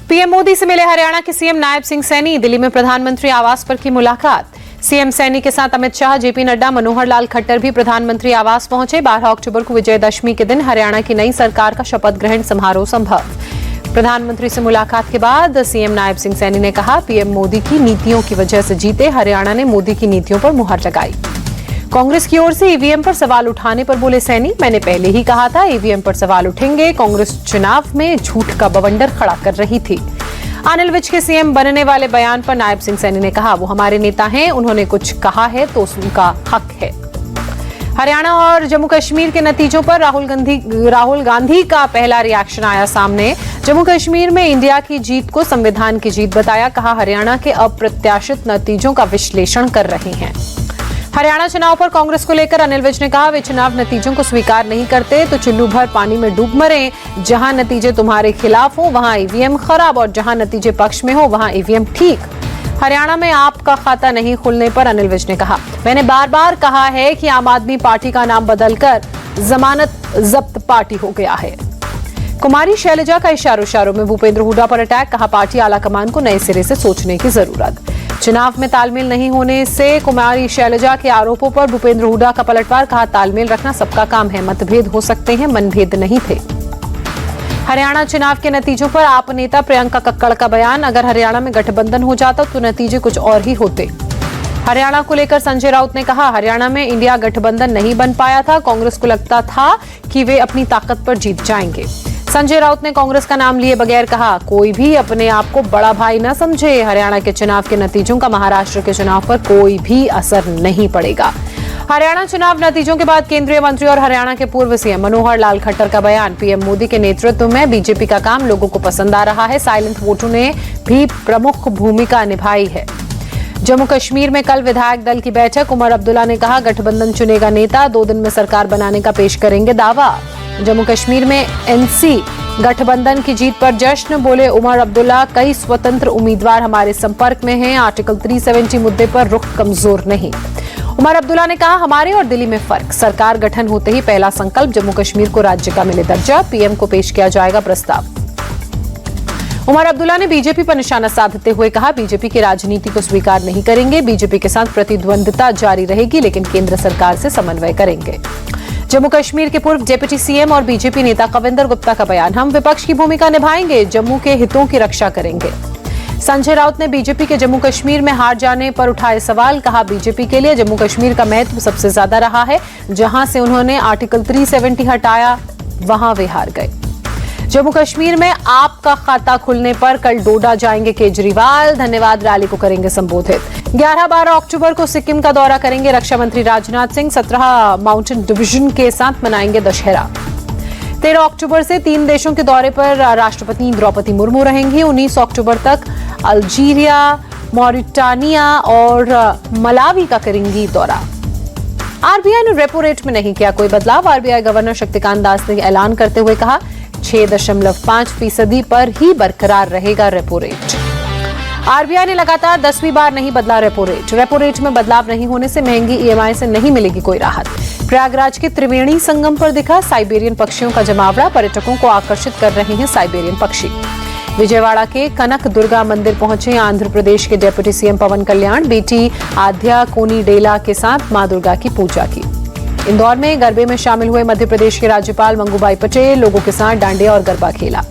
PM Modi से मिले हरियाणा के सीएम नायब सिंह सैनी। दिल्ली में प्रधानमंत्री आवास पर की मुलाकात। सीएम सैनी के साथ अमित शाह, जेपी नड्डा, मनोहर लाल खट्टर भी प्रधानमंत्री आवास पहुंचे। 12 अक्टूबर को विजयदशमी के दिन हरियाणा की नई सरकार का शपथ ग्रहण समारोह संभव। प्रधानमंत्री से मुलाकात के बाद सीएम नायब सिंह सैनी ने कहा, पीएम मोदी की नीतियों की वजह से जीते, हरियाणा ने मोदी की नीतियों पर मुहर लगाई। कांग्रेस की ओर से ईवीएम पर सवाल उठाने पर बोले सैनी, मैंने पहले ही कहा था ईवीएम पर सवाल उठेंगे। कांग्रेस चुनाव में झूठ का बवंडर खड़ा कर रही थी। अनिल विज के सीएम बनने वाले बयान पर नायब सिंह सैनी ने कहा, वो हमारे नेता हैं, उन्होंने कुछ कहा है तो उनका हक है। हरियाणा और जम्मू कश्मीर के नतीजों पर राहुल गांधी का पहला रिएक्शन आया सामने। जम्मू कश्मीर में इंडिया की जीत को संविधान की जीत बताया। कहा, हरियाणा के अप्रत्याशित नतीजों का विश्लेषण कर रहे हैं। हरियाणा चुनाव पर कांग्रेस को लेकर अनिल विज ने कहा, वे चुनाव नतीजों को स्वीकार नहीं करते तो चुल्लू भर पानी में डूब मरे। जहां नतीजे तुम्हारे खिलाफ हो वहां ईवीएम खराब और जहां नतीजे पक्ष में हो वहां ईवीएम ठीक। हरियाणा में आपका खाता नहीं खुलने पर अनिल विज ने कहा, मैंने बार बार कहा है कि आम आदमी पार्टी का नाम बदलकर जमानत जब्त पार्टी हो गया है। कुमारी शैलजा का इशारों में भूपेंद्र हुड्डा पर अटैक। कहा, पार्टी आलाकमान को नए सिरे से सोचने की जरूरत। चुनाव में तालमेल नहीं होने से कुमारी शैलजा के आरोपों पर भूपेंद्र हुड्डा का पलटवार। कहा, तालमेल रखना सबका काम है, मतभेद हो सकते हैं, मनभेद नहीं थे। हरियाणा चुनाव के नतीजों पर आप नेता प्रियंका कक्कड़ का बयान, अगर हरियाणा में गठबंधन हो जाता तो नतीजे कुछ और ही होते। हरियाणा को लेकर संजय राउत ने कहा, हरियाणा में इंडिया गठबंधन नहीं बन पाया था, कांग्रेस को लगता था कि वे अपनी ताकत पर जीत जाएंगे। संजय राउत ने कांग्रेस का नाम लिए बगैर कहा, कोई भी अपने आप को बड़ा भाई न समझे, हरियाणा के चुनाव के नतीजों का महाराष्ट्र के चुनाव पर कोई भी असर नहीं पड़ेगा। हरियाणा चुनाव नतीजों के बाद केंद्रीय मंत्री और हरियाणा के पूर्व सीएम मनोहर लाल खट्टर का बयान, पीएम मोदी के नेतृत्व में बीजेपी का काम लोगों को पसंद आ रहा है, साइलेंट वोटों ने भी प्रमुख भूमिका निभाई है। जम्मू कश्मीर में कल विधायक दल की बैठक। उमर अब्दुल्ला ने कहा, गठबंधन चुनेगा नेता, 2 दिन में सरकार बनाने का पेश करेंगे दावा। जम्मू कश्मीर में एनसी गठबंधन की जीत पर जश्न। बोले उमर अब्दुल्ला, कई स्वतंत्र उम्मीदवार हमारे संपर्क में हैं, आर्टिकल 370 मुद्दे पर रुख कमजोर नहीं। उमर अब्दुल्ला ने कहा, हमारे और दिल्ली में फर्क, सरकार गठन होते ही पहला संकल्प जम्मू कश्मीर को राज्य का मिले दर्जा, पीएम को पेश किया जाएगा प्रस्ताव। उमर अब्दुल्ला ने बीजेपी पर निशाना साधते हुए कहा, बीजेपी की राजनीति को स्वीकार नहीं करेंगे, बीजेपी के साथ प्रतिद्वंद्विता जारी रहेगी लेकिन केंद्र सरकार से समन्वय करेंगे। जम्मू कश्मीर के पूर्व डिप्टी सीएम और बीजेपी नेता कविंदर गुप्ता का बयान, हम विपक्ष की भूमिका निभाएंगे, जम्मू के हितों की रक्षा करेंगे। संजय राउत ने बीजेपी के जम्मू कश्मीर में हार जाने पर उठाए सवाल। कहा, बीजेपी के लिए जम्मू कश्मीर का महत्व सबसे ज्यादा रहा है, जहां से उन्होंने आर्टिकल 370 हटाया वहां वे हार गए। जम्मू कश्मीर में आपका खाता खुलने पर कल डोडा जाएंगे केजरीवाल, धन्यवाद रैली को करेंगे संबोधित। 11-12 अक्टूबर को सिक्किम का दौरा करेंगे रक्षा मंत्री राजनाथ सिंह, 17 माउंटेन डिवीजन के साथ मनाएंगे दशहरा। 13 अक्टूबर से 3 देशों के दौरे पर राष्ट्रपति द्रौपदी मुर्मू रहेंगी। 19 अक्टूबर तक अल्जीरिया, मॉरिटानिया और मलावी का करेंगी दौरा। आरबीआई ने रेपो रेट में नहीं किया कोई बदलाव। आरबीआई गवर्नर शक्तिकांत दास ने ऐलान करते हुए कहा, 6.5% पर ही बरकरार रहेगा रेपो रेट। आरबीआई ने लगातार 10वीं बार नहीं बदला रेपो रेट। रेपो रेट में बदलाव नहीं होने से महंगी ईएमआई से नहीं मिलेगी कोई राहत। प्रयागराज के त्रिवेणी संगम पर दिखा साइबेरियन पक्षियों का जमावड़ा, पर्यटकों को आकर्षित कर रहे हैं साइबेरियन पक्षी। विजयवाड़ा के कनक दुर्गा मंदिर पहुंचे आंध्र प्रदेश के डिप्टी सीएम पवन कल्याण, बेटी आध्या कोनीडेला के साथ मां दुर्गा की पूजा की। इंदौर में गरबे में शामिल हुए मध्य प्रदेश के राज्यपाल मंगूभाई पटेल, लोगों के साथ डांडिया और गरबा खेला।